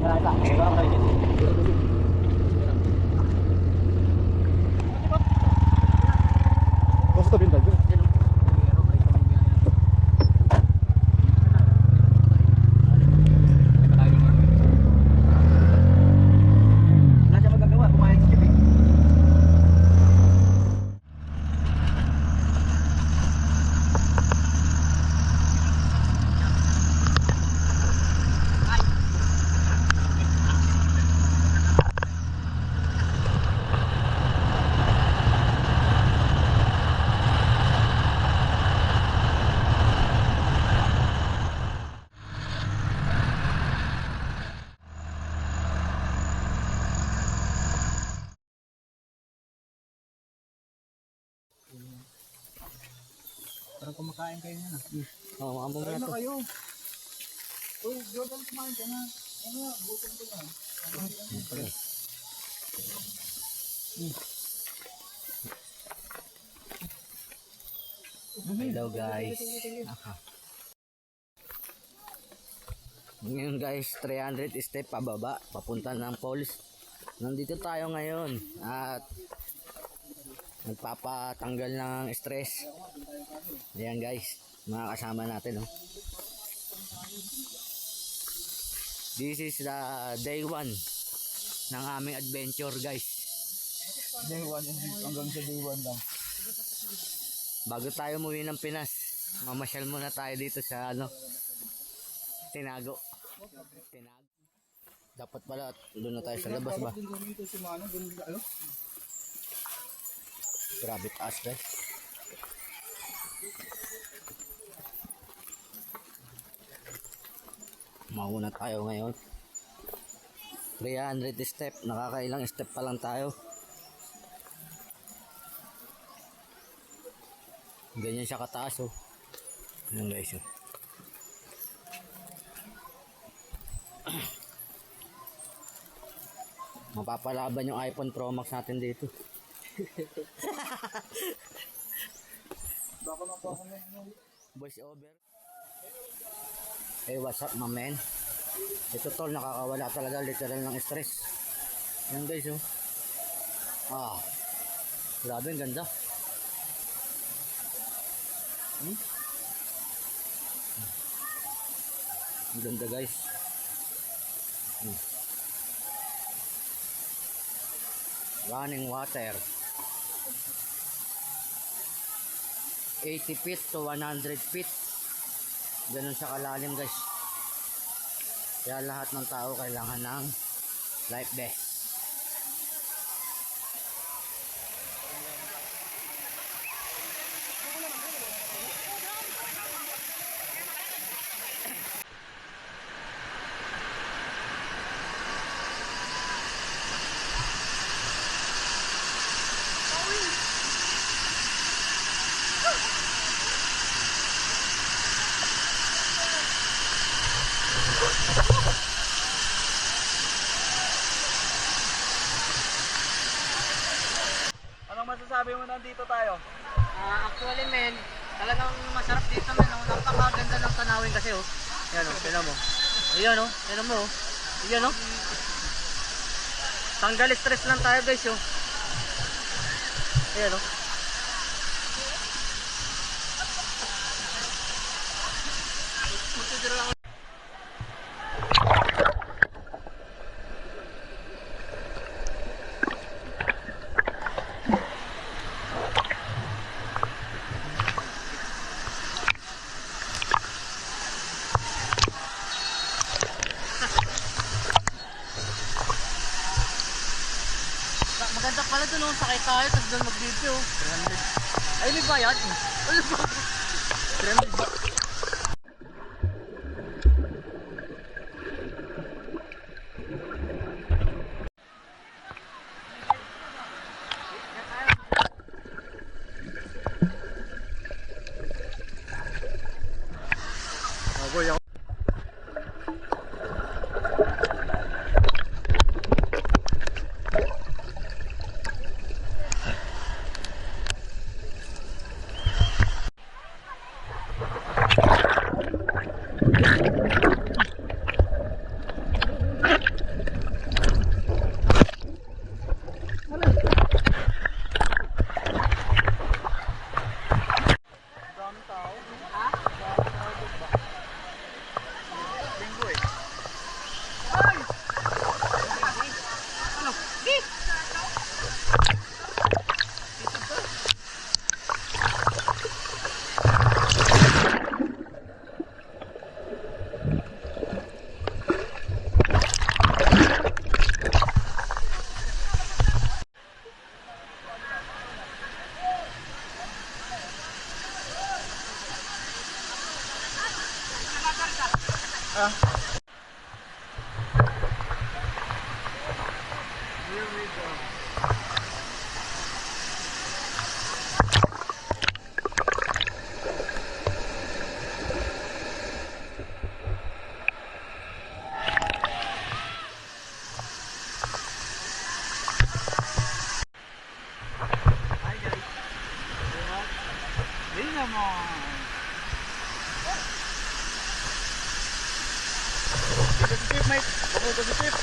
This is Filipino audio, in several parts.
Basta tabi tayo. Parang kumakain kayo na. Oo, makambong Kain na na to. kayo. Uy, Jordan, kumain ka na. Ano nga, gutom ko na. Hello guys. Ngayon guys, 300 step pababa, papunta ng falls. Nandito tayo ngayon at nagpapatanggal ng stress. Ayan guys, mga kasama natin. This is the day 1 ng aming adventure guys. Day 1 hanggang sa day 1 lang. Bago tayo umuwi ng Pinas, mamasyal muna tayo dito sa Tinago. Dapat pala doon na tayo sa labas ba? Dito si Mano, doon ano? Grabe taas guys. Mauna tayo ngayon. 300 step, nakakailang step pa lang tayo. Ganyan siya kataas oh. Ayan guys oh. Mapapalaban yung iPhone Pro Max natin dito. Baka na pa kami. Voice over. Hey, what's up my man? Ito tol, nakakawala talaga literal ng stress. Yan guys oh. Grabe ang ganda. Ang ganda guys. Running water. 80 feet to 100 feet. Ganun sa kalalim guys. Kaya lahat ng tao kailangan ng life vest. Anong masasabi mo nandito tayo? Actually men, talagang masarap dito men. Napakaganda ng tanawin kasi oh. Yan oh, tignan mo. Ayan oh, tignan mo oh. Ayan oh. Tanggal stress lang tayo guys oh. Ayan oh. Maganda pala doon oh, sakay tayo tapos doon mag-video. 300. Ay may bayad. Ano ba? 300 ba? Boy, ako. Here we go. Hi guys. Hey naman. Positive, mate. Bako positive.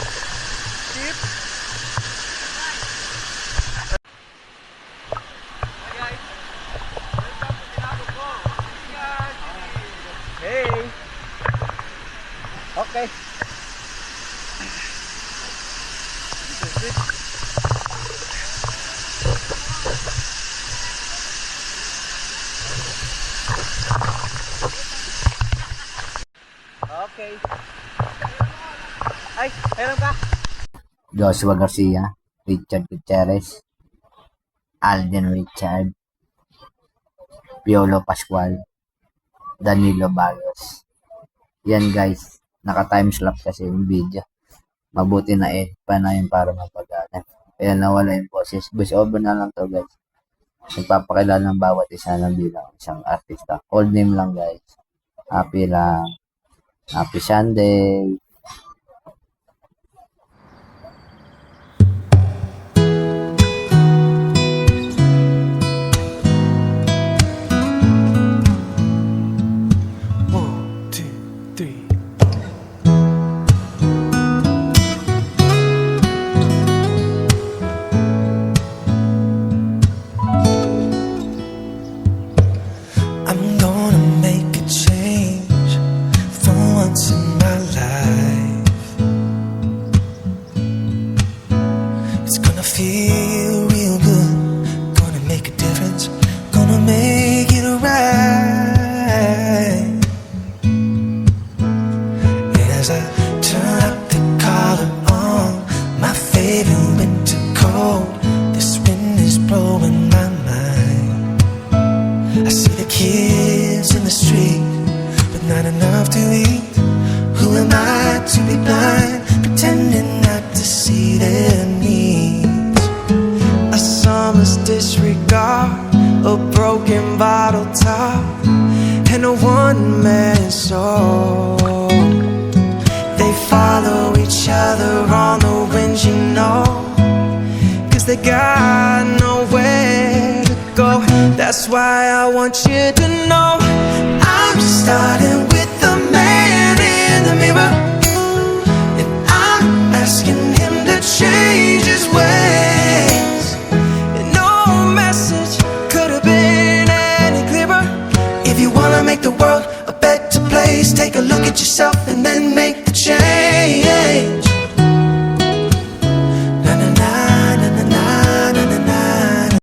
Tip. Hi guys. Welcome to Tinago po. Hey. Okay. This is it. Okay. Ay, meron ka? Joshua Garcia, Richard Gutierrez, Alden Richard, Piolo Pascual, Danilo Barrios. Yan guys, naka-timeslapse kasi yung video. Mabuti na edit pa na yun para mapagana. Kaya nawala yung boses. Voice over na lang to guys. Nagpapakilala ng bawat isa ng bilang isang artista. Cold name lang guys. Happy lang. Happy Sunday. One, two, three. I'm gonna make a change for once in my life. It's gonna feel real good. Gonna make a difference. Gonna make it right. As I turn up the collar on my favorite winter coat, this wind is blowing my mind. I see the kids in the street with not enough to eat. Who am I to be blind, pretending not to see their needs? A summer's disregard, a broken bottle top, and a one-man show. They follow each other on the wind, you know, 'cause they got nowhere to go. That's why I want you to know I'm just starting with